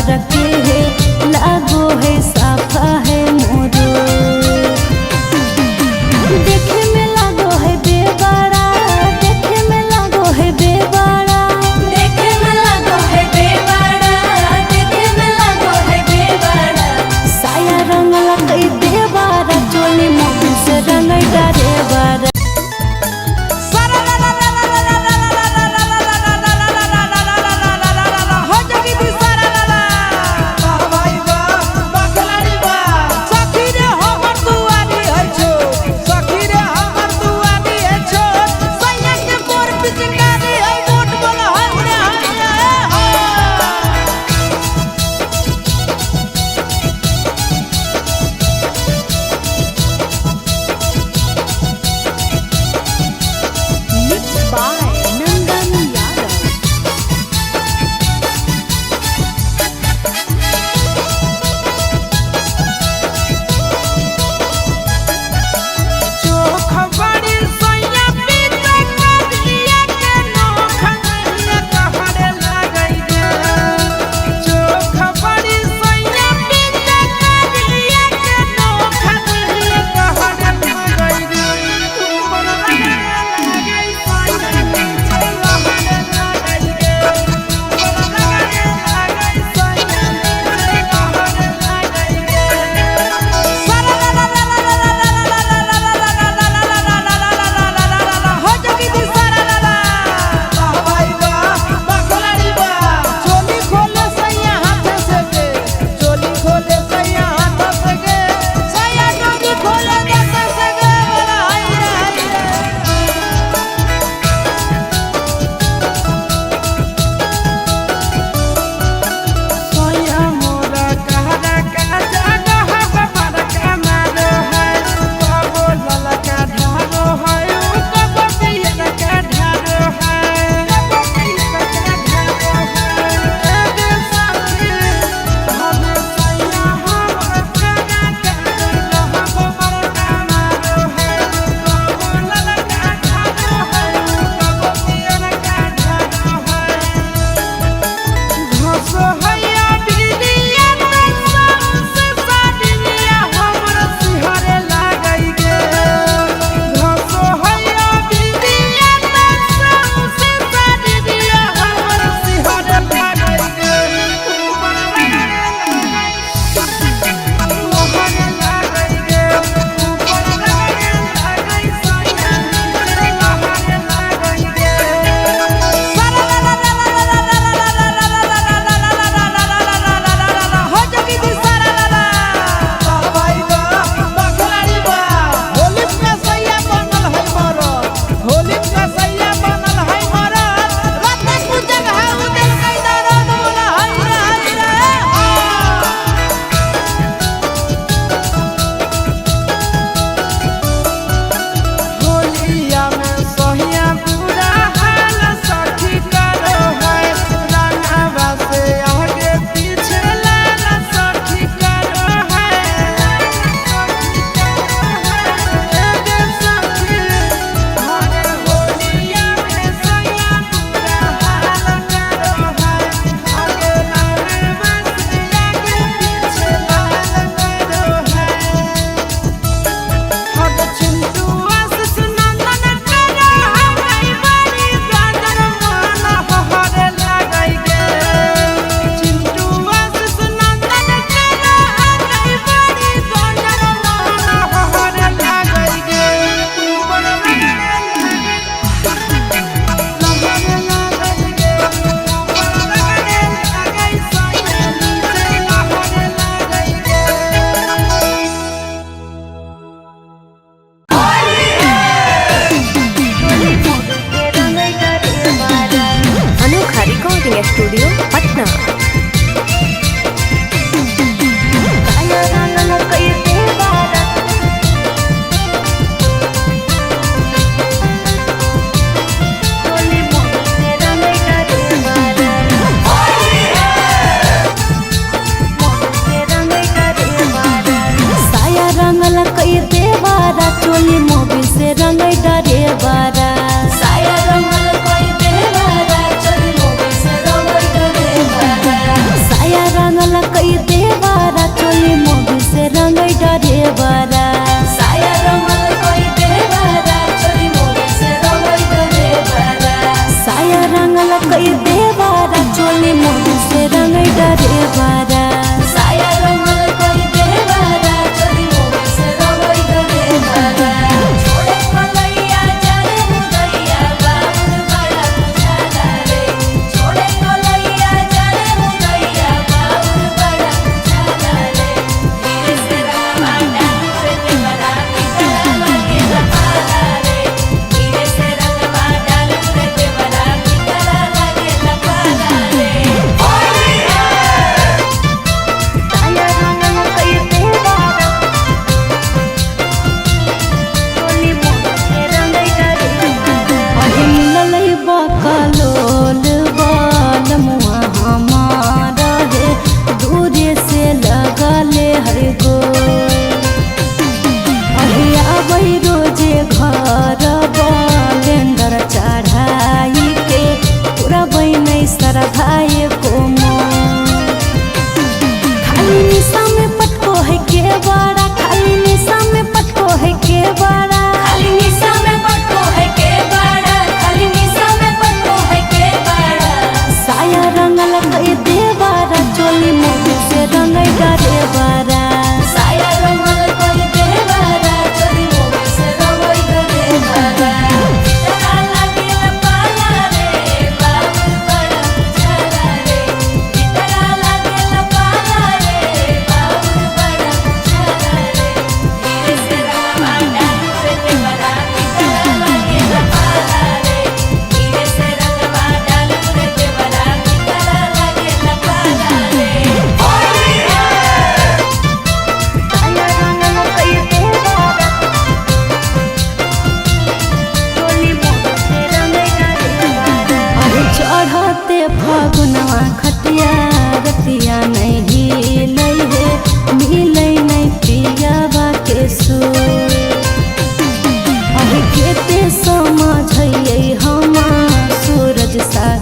देवर के लागो है साफा है मोरो। देखे में लागो है बेवाड़ा, देखे में लागो है बेवाड़ा, देखे में लागो है बेवाड़ा, देखे में लागो है बेवाड़ा। साया रंगला कई देवारा, चोली मोबिल से रंगई डारेवारा।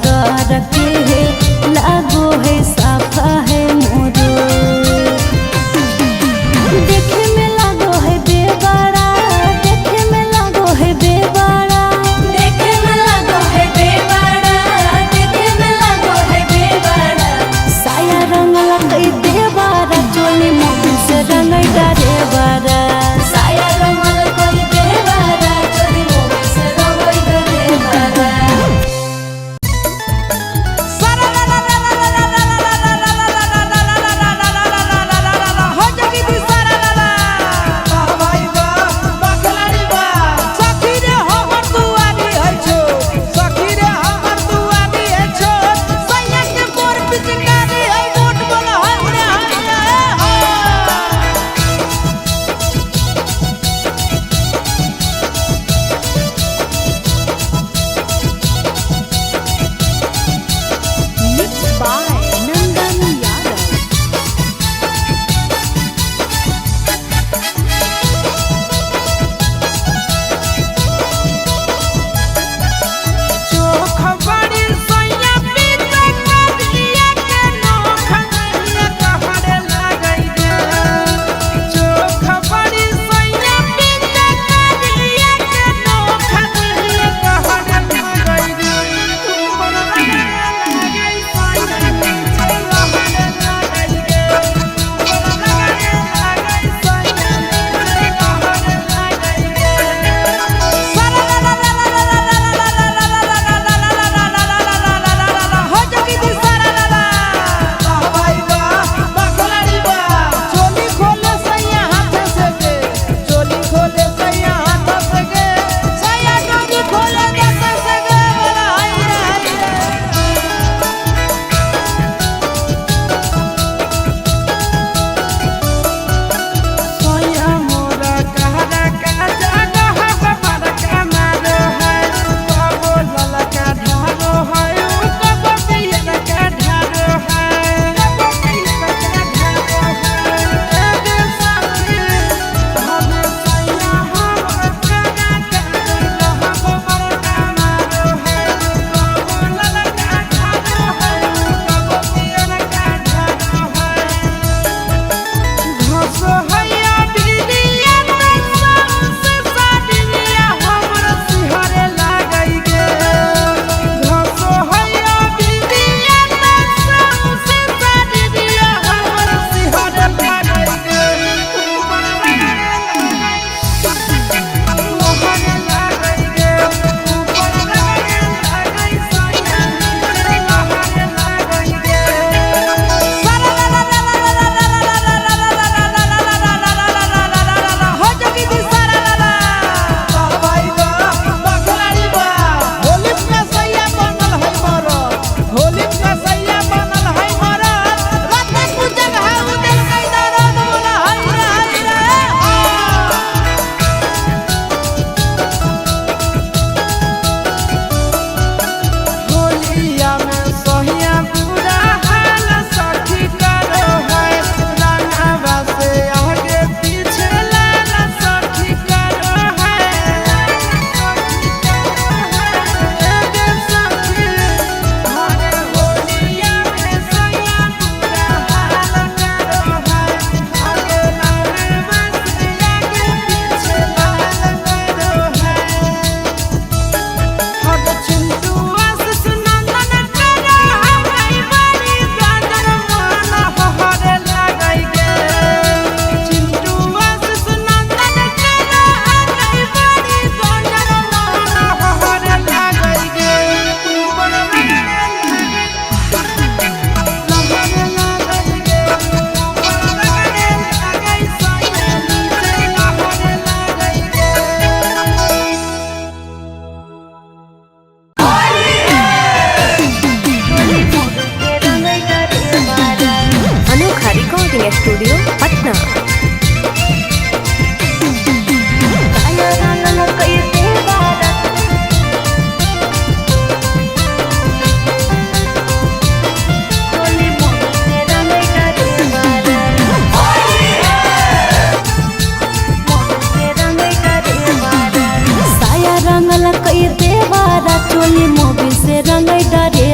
सागर के लागो है साफा है मोरो। देखे में लागो है बेबड़ा, देखे में लागो है बेबड़ा, देखे में लागो है बेबड़ा, देखे में लागो है बेबड़ा। साया रंग लकई देवारा चोली मोबिल से रंगई डारे बारा। साया रंग लकई देवारा चोली मोबिल से रंगई डारे बारा। स्टूडियो पटना। साया रंगल कई देवारा चोली मोबिल से रंग डरे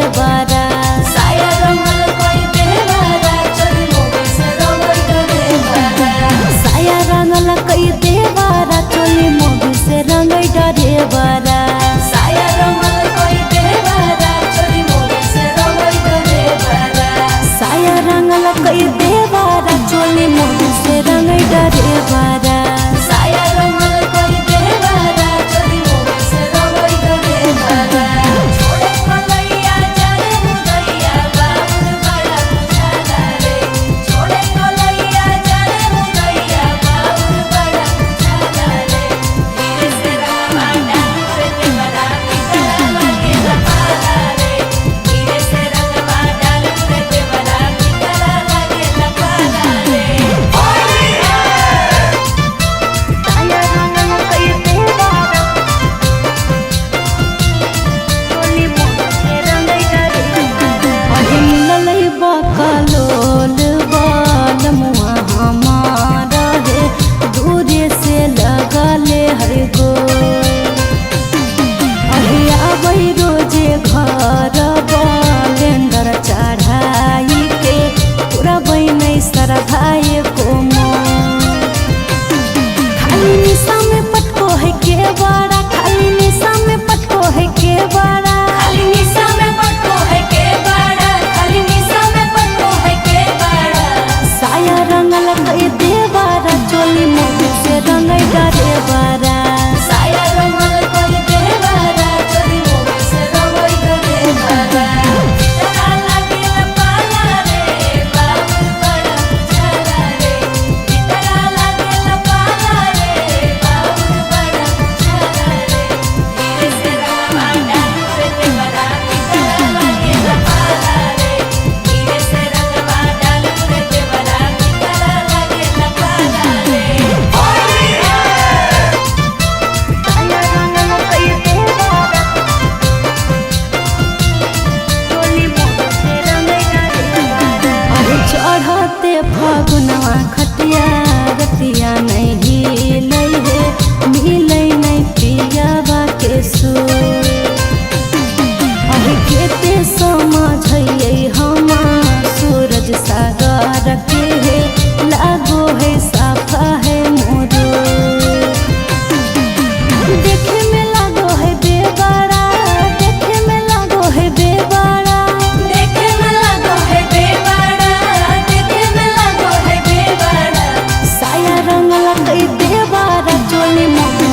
फगुनवा खटिया रतिया नहीं लई है मिलै नहीं पियावा के सो अहि केते समझइए हम सूरज सागर के है लागो है साफा है मोरो देखे में लागो है बेबड़ा देखे में लागो है बेबड़ा देखे में लागो है बेबड़ा देखे में लागो है बेबड़ा साया रंग लगई देवारा चोली मोहन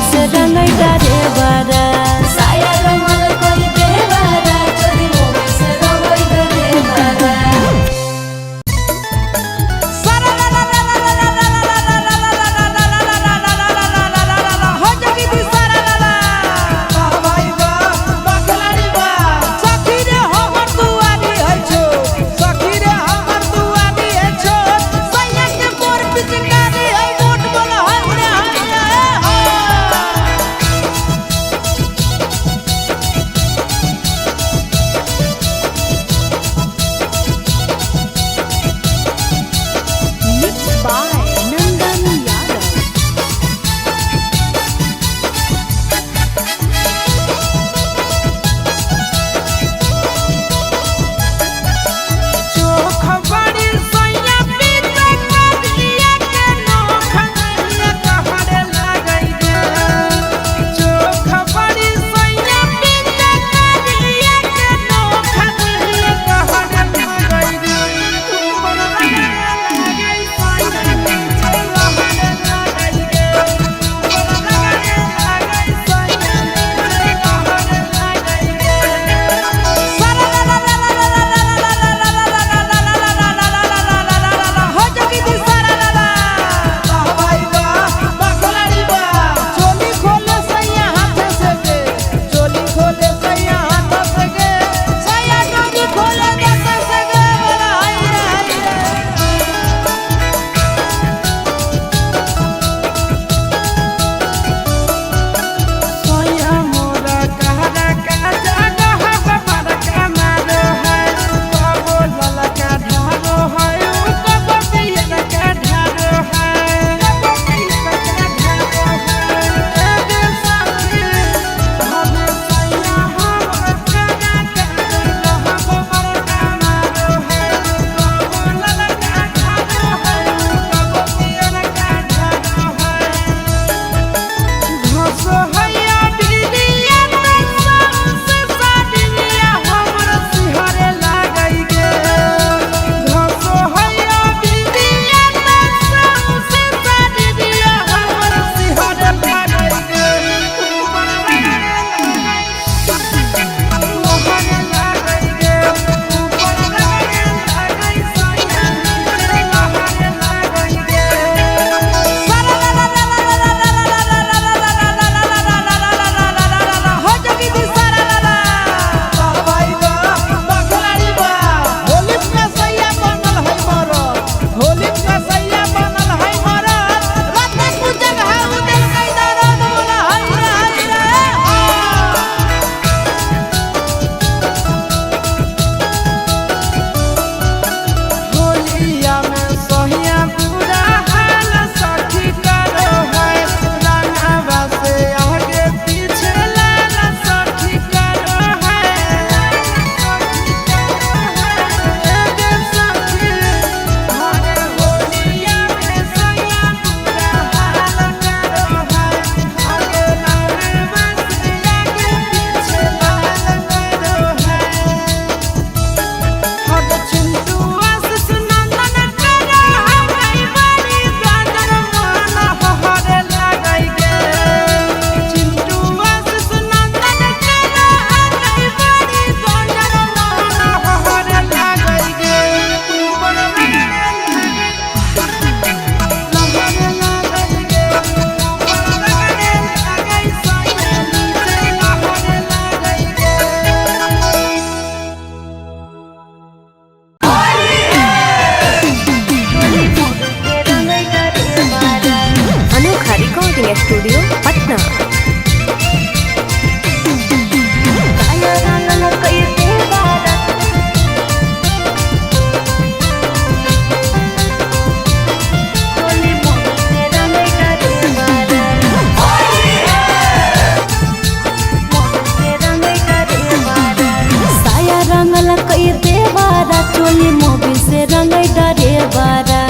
कई देवारा चोली मोबिल से रंगई डरेवारा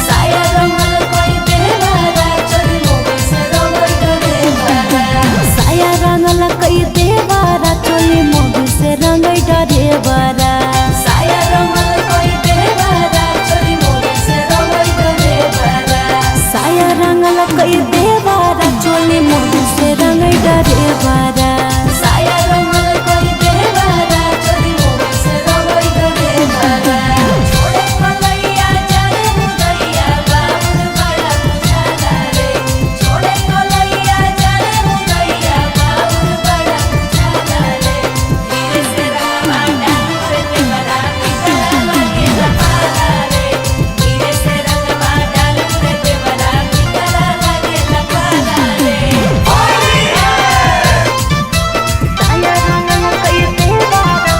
साया रंगल कई देवारा चोली मोबिल से रंगई डरेवारा साया रंगल कई देवारा चोली मोबिल से रंगई डरेवारा साया रंगल कई देवारा चोली मोबिल से रंगई डरेवारा साया रंगल कई देवारा चोली मोबिल से रंगई डरेवारा साया रंगल कई देवारा चोली मोबिल से रंगई डरेवारा छोड़े मलैया जाने मुदैया बाबुर बड़ा बुझाला रे छोड़े मलैया जाने मुदैया बाबुर बड़ा बुझाला रे धीरे से रंगवा डाल रे देवरा पितरा लगे लपाला रे धीरे से रंगवा डाल रे देवरा पितरा लगे लपाला रे साया रंगल कई देवारा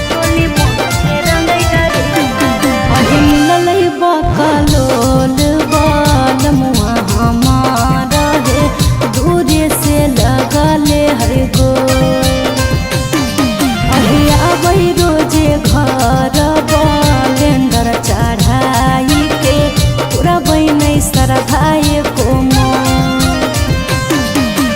चोली मोबिल से रंगई डरेवारा अरे मिललै बकलोल बाल मुआ हमारा है दूरे से लगले है गो अरे आबै रोजे घर बालेंडर चढ़ाई के पूरा बहनै सरधाए को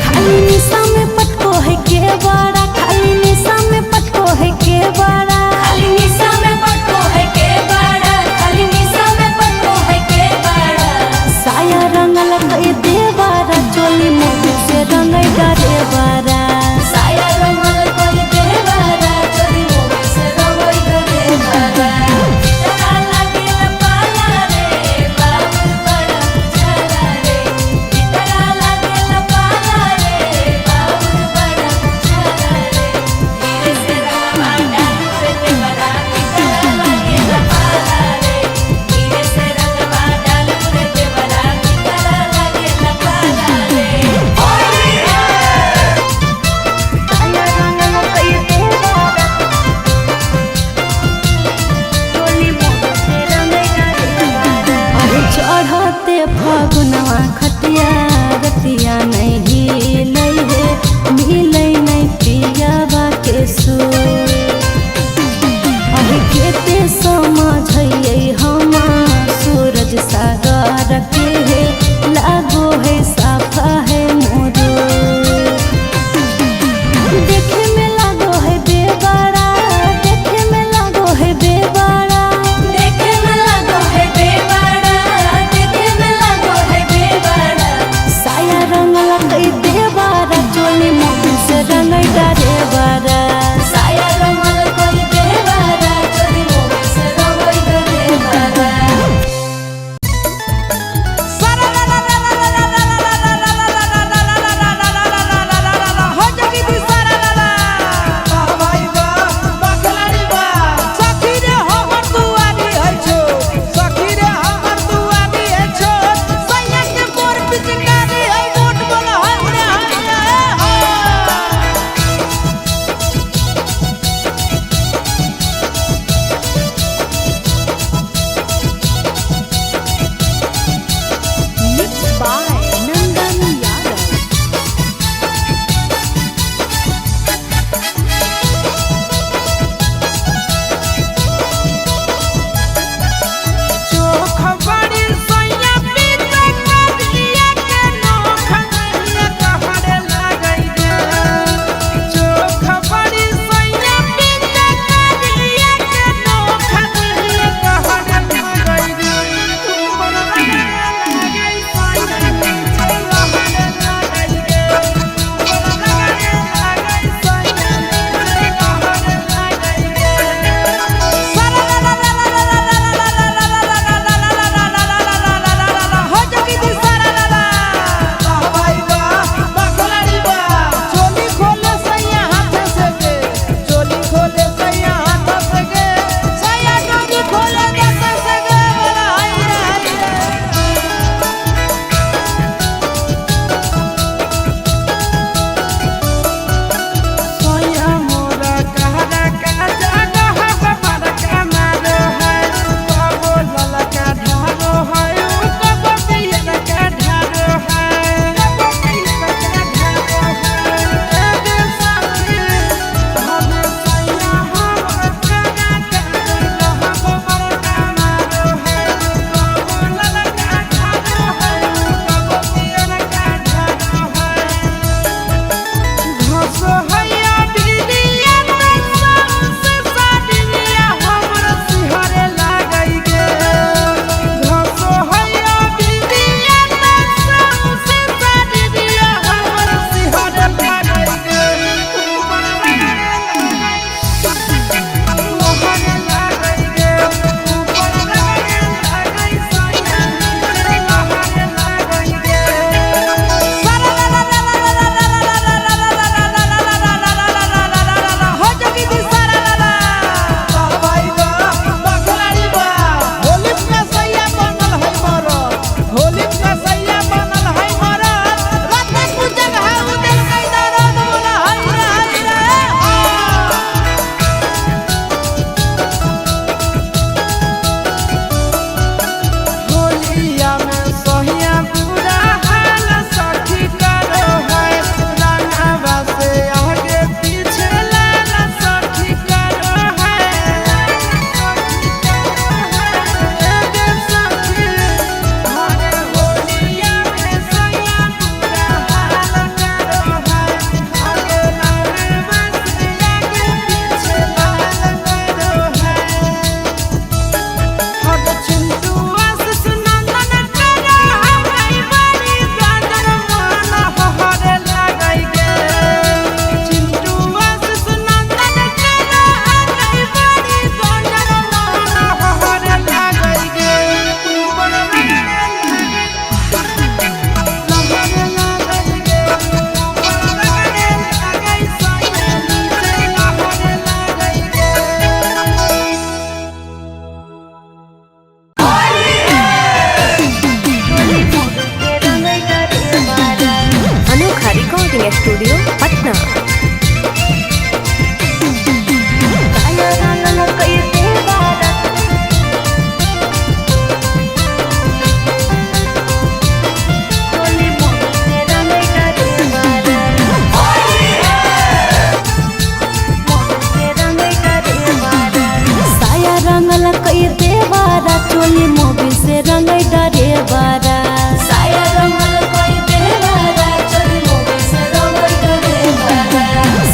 खाली निशा में पटको है के बड़ा खाली निशा में पटको है के बड़ा खाली निशा में पटको है के बड़ा खाली निशा में पटको है के बड़ा साया रंगल कई देवारा चोली मोबिल से रंगई डरेवारा साया रंगल कई देवारा चोली मोबिल से रंगई डरेवारा पितरा लगे लपाला रे बाबुर बड़ा बुझाला रे पितरा लगे लपाला रे बाबुर बड़ा बुझाला रे धीरे से रंगवा डाल रे देवरा पितरा लगे लपाला रे धीरे से रंगवा डाल रे देवरा पितरा लगे लपाला रे साया रंगल कई देवारा चोली मोबिल से रंगई डरेवारा अरे चढ़ते फगुनवा खटिया रतिया नहीं लई है मिलै नहीं पियावा के सो अरे केते समझैयै हम सूरज सागर के है लागो है साफा है मोरो देखे में लागो है बेबड़ा देखे में लागो है बेबड़ा देखे में लागो है बेबड़ा देखे में लागो है बेबड़ा साया रंगल कई देवारा चोली मोबिल से रंगई डरेवारा साया रंगल कई देवारा चोली मोबिल से रंगई डरेवारा चोली मोबिल से रंगई डरे बारा साया रंगल कोई देवारा चोली मोबिल से रंगई डरे बारा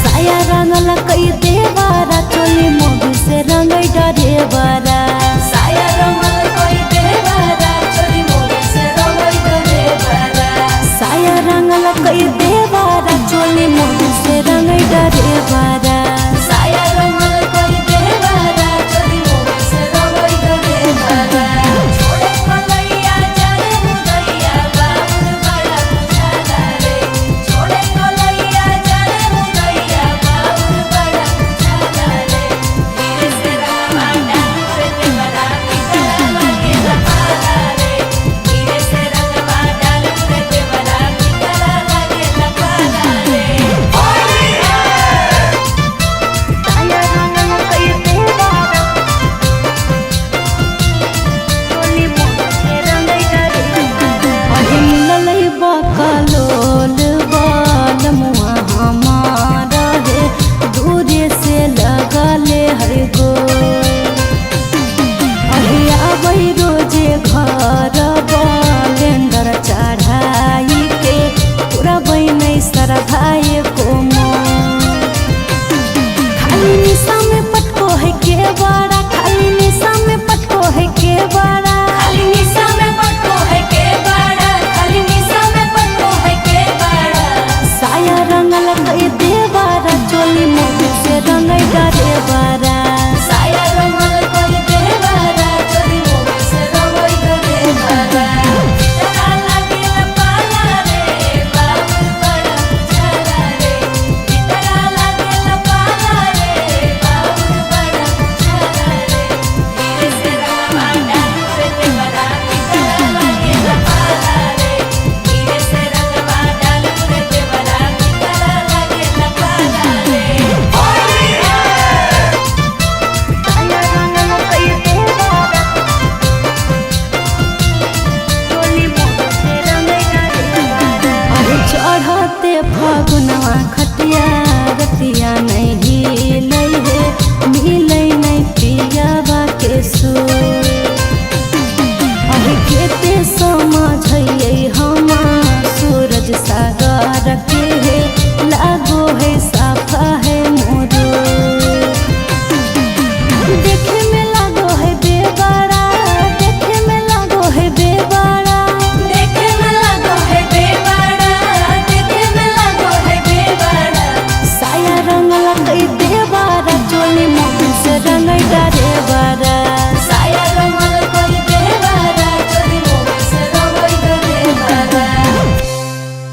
साया रंगल कोई देवारा चोली मोबिल से रंगई डरे बारा साया रंगल कोई देवारा चोली मोबिल से रंगई डरे बारा साया रंगल कोई देवारा चोली मोबिल से रंगई डरे बारा साया रंगल कोई देवारा चोली मोबिल से रंगई डरे बारा छोड़े कलैया जाने मुदैया बाबुर बड़ा बुझाला रे छोड़े कलैया जाने मुदैया बाबुर बड़ा बुझाला रे धीरे से रंगवा डाल रे देवरा पिकला लगे लपाला रे धीरे से रंगवा डाल रे देवरा पिकला लगे लपाला रे होली है साया रंगल कोई देवारा चोली मोबिल से रंगई डरे बारा अरे मिललै बकलोल बाल मुआ हमारा है दूरे से लगले है गो अरे आबै रोजे घर बालेंडर चढ़ाई के पूरा बहनै सरधाए को खाली निशा में पटको है के बड़ा खाली निशा में पटको है के बड़ा खाली निशा में पटको है के बड़ा खाली निशा में पटको है के बड़ा साया रंगल कोई देवारा चोली मोबिल से रंगई डरे बारा साया रंगल कोई देवारा चोली मोबिल से रंगई डरे बारा इतना लगे लपाला रे बाबुर बड़ा बुझाला रे इतना लगे लपाला रे बाबुर बड़ा बुझाला रे धीरे से रंगवा डाल रे देवरा पिकला लगे लपाला रे धीरे से रंगवा डाल रे देवरा पिकला लगे लपाला रे होली है साया रंगल कोई देवारा चोली मोबिल से रंगई डरे बारा अरे चढ़ते फगुनवा खटिया रतिया नहीं लई है मिलै नहीं पियावा के सो अरे केते समझैयै हम सूरज सागर के है लागो